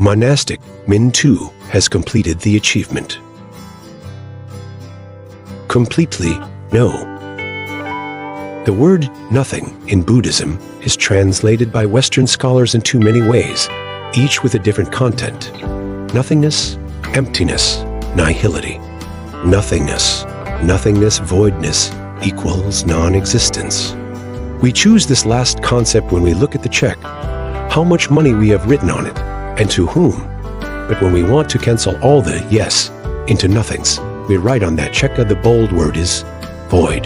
Monastic Minh Tue has completed the achievement. Completely no. The word nothing in Buddhism is translated by Western scholars in too many ways, each with a different content. Nothingness, emptiness, nihility. Nothingness, voidness, equals non-existence. We choose this last concept when we look at the check, how much money we have written on it, and to whom. But when we want to cancel all the yes into nothings, we write on that check the bold word is void.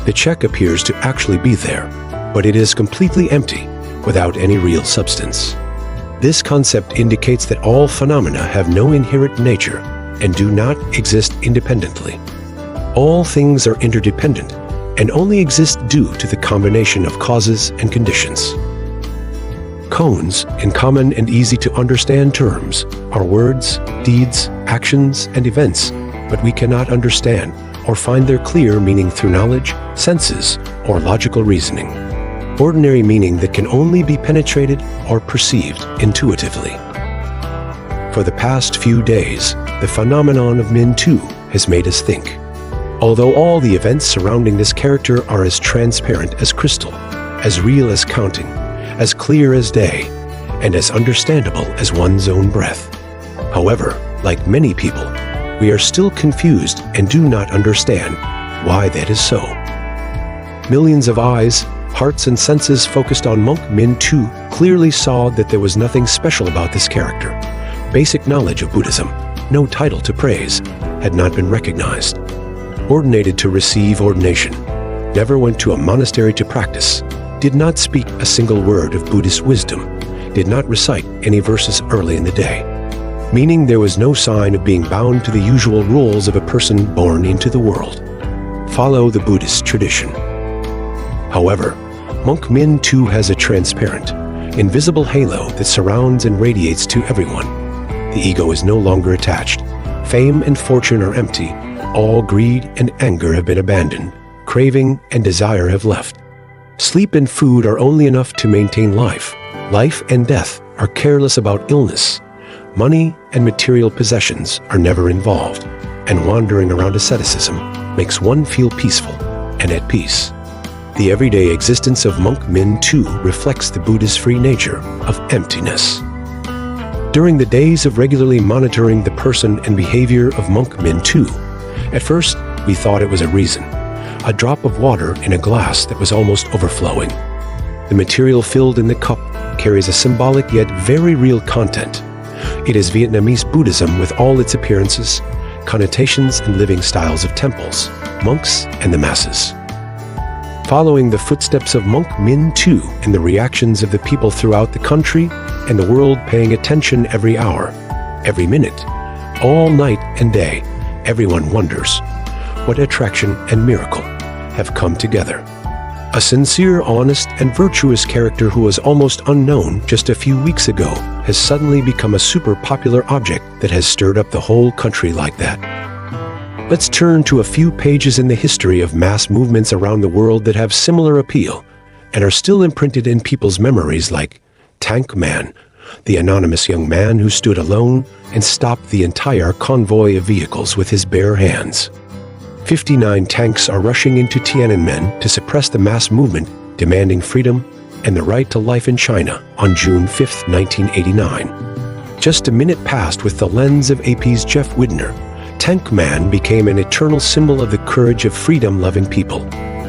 The check appears to actually be there, but it is completely empty, without any real substance. This concept indicates that all phenomena have no inherent nature and do not exist independently. All things are interdependent and only exist due to the combination of causes and conditions. Koans, in common and easy to understand terms, are words, deeds, actions, and events, but we cannot understand or find their clear meaning through knowledge, senses, or logical reasoning. Ordinary meaning that can only be penetrated or perceived intuitively. For the past few days, the phenomenon of Minh Tue has made us think. Although all the events surrounding this character are as transparent as crystal, as real as counting, as clear as day, and as understandable as one's own breath. However, like many people, we are still confused and do not understand why that is so. Millions of eyes, hearts, and senses focused on Monk Minh Tue clearly saw that there was nothing special about this character. Basic knowledge of Buddhism, no title to praise, had not been recognized. Ordinated to receive ordination, never went to a monastery to practice, did not speak a single word of Buddhist wisdom, did not recite any verses early in the day, meaning there was no sign of being bound to the usual rules of a person born into the world. Follow the Buddhist tradition. However, Monk Minh Tue has a transparent, invisible halo that surrounds and radiates to everyone. The ego is no longer attached. Fame and fortune are empty. All greed and anger have been abandoned. Craving and desire have left. Sleep and food are only enough to maintain life. Life and death are careless about illness. Money and material possessions are never involved, and wandering around asceticism makes one feel peaceful and at peace. The everyday existence of Monk Minh Tue reflects the Buddha's free nature of emptiness. During the days of regularly monitoring the person and behavior of Monk Minh Tue, at first we thought it was a reason, a drop of water in a glass that was almost overflowing. The material filled in the cup carries a symbolic yet very real content. It is Vietnamese Buddhism with all its appearances, connotations, and living styles of temples, monks, and the masses. Following the footsteps of Monk Minh Tue and the reactions of the people throughout the country and the world, paying attention every hour, every minute, all night and day, everyone wonders, what attraction and miracle have come together? A sincere, honest, and virtuous character who was almost unknown just a few weeks ago has suddenly become a super popular object that has stirred up the whole country like that. Let's turn to a few pages in the history of mass movements around the world that have similar appeal and are still imprinted in people's memories, like Tank Man, the anonymous young man who stood alone and stopped the entire convoy of vehicles with his bare hands. 59 tanks are rushing into Tiananmen to suppress the mass movement demanding freedom and the right to life in China on June 5, 1989. Just a minute passed with the lens of AP's Jeff Widner. Tank Man became an eternal symbol of the courage of freedom-loving people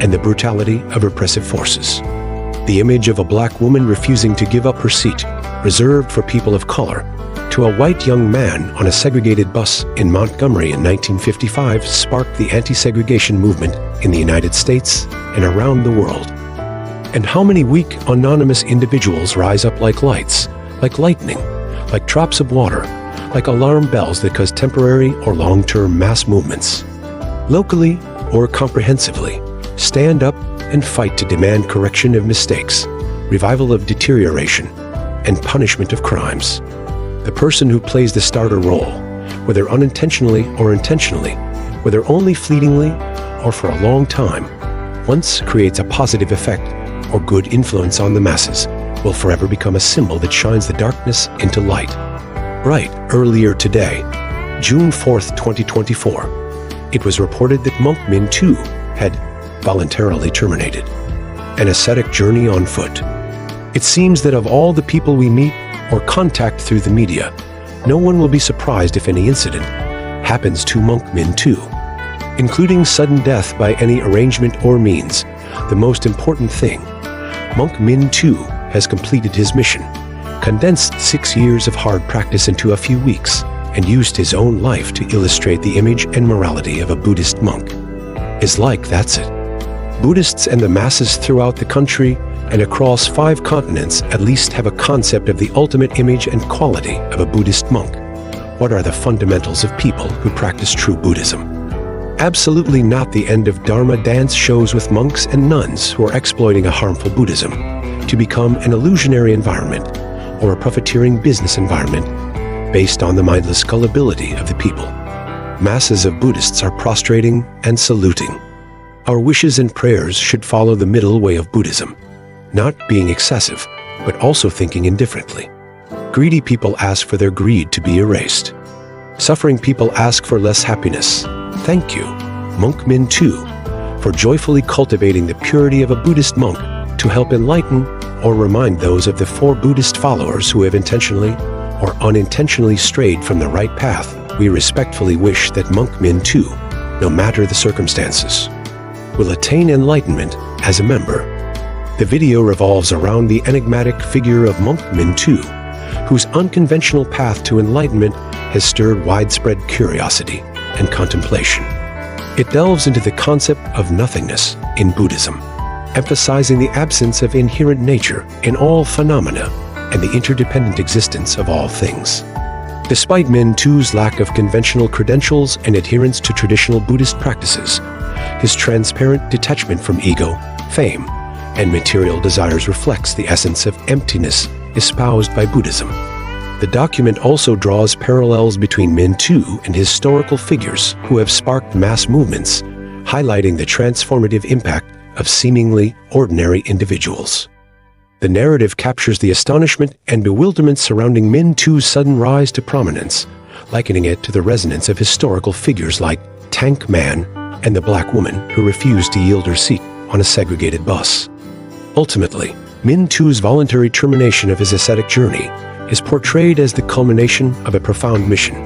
and the brutality of repressive forces. The image of a black woman refusing to give up her seat, reserved for people of color, to a white young man on a segregated bus in Montgomery in 1955 sparked the anti-segregation movement in the United States and around the world. And how many weak, anonymous individuals rise up like lights, like lightning, like drops of water, like alarm bells that cause temporary or long-term mass movements. Locally or comprehensively, stand up and fight to demand correction of mistakes, revival of deterioration, and punishment of crimes. The person who plays the starter role, whether unintentionally or intentionally, whether only fleetingly or for a long time, once creates a positive effect or good influence on the masses, will forever become a symbol that shines the darkness into light. Right, earlier today, June 4th, 2024, it was reported that Monk Minh Tue had voluntarily terminated an ascetic journey on foot. It seems that of all the people we meet or contact through the media, no one will be surprised if any incident happens to Monk Minh Tue, including sudden death by any arrangement or means. The most important thing, Monk Minh Tue has completed his mission, condensed 6 years of hard practice into a few weeks, and used his own life to illustrate the image and morality of a Buddhist monk. Is like that's it. Buddhists and the masses throughout the country and across 5 continents at least have a concept of the ultimate image and quality of a Buddhist monk. What are the fundamentals of people who practice true Buddhism? Absolutely not the end of Dharma dance shows with monks and nuns who are exploiting a harmful Buddhism to become an illusionary environment or a profiteering business environment based on the mindless gullibility of the people. Masses of Buddhists are prostrating and saluting. Our wishes and prayers should follow the middle way of Buddhism, not being excessive, but also thinking indifferently. Greedy people ask for their greed to be erased. Suffering people ask for less happiness. Thank you, Monk Minh Tue, for joyfully cultivating the purity of a Buddhist monk to help enlighten or remind those of the 4 Buddhist followers who have intentionally or unintentionally strayed from the right path. We respectfully wish that Monk Minh Tue, no matter the circumstances, will attain enlightenment as a member. The video revolves around the enigmatic figure of Monk Minh Tue, whose unconventional path to enlightenment has stirred widespread curiosity and contemplation. It delves into the concept of nothingness in Buddhism, emphasizing the absence of inherent nature in all phenomena and the interdependent existence of all things. Despite Minh Tue's lack of conventional credentials and adherence to traditional Buddhist practices, his transparent detachment from ego, fame, and material desires reflects the essence of emptiness espoused by Buddhism. The document also draws parallels between Minh Tue and historical figures who have sparked mass movements, highlighting the transformative impact of seemingly ordinary individuals. The narrative captures the astonishment and bewilderment surrounding Minh Tue's sudden rise to prominence, likening it to the resonance of historical figures like Tank Man and the black woman who refused to yield her seat on a segregated bus. Ultimately, Minh Tue's voluntary termination of his ascetic journey is portrayed as the culmination of a profound mission,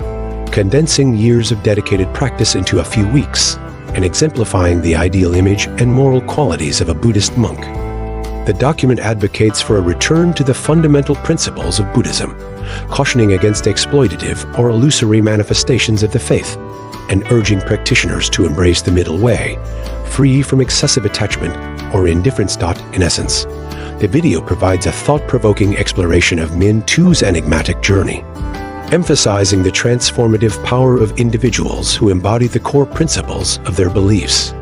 condensing years of dedicated practice into a few weeks and exemplifying the ideal image and moral qualities of a Buddhist monk. The document advocates for a return to the fundamental principles of Buddhism, cautioning against exploitative or illusory manifestations of the faith, and urging practitioners to embrace the middle way, free from excessive attachment or indifference. In essence, the video provides a thought-provoking exploration of Minh Tue's enigmatic journey, emphasizing the transformative power of individuals who embody the core principles of their beliefs.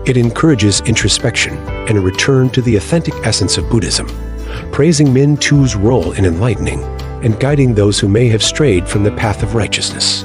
It encourages introspection and a return to the authentic essence of Buddhism, praising Minh Tue's role in enlightening and guiding those who may have strayed from the path of righteousness.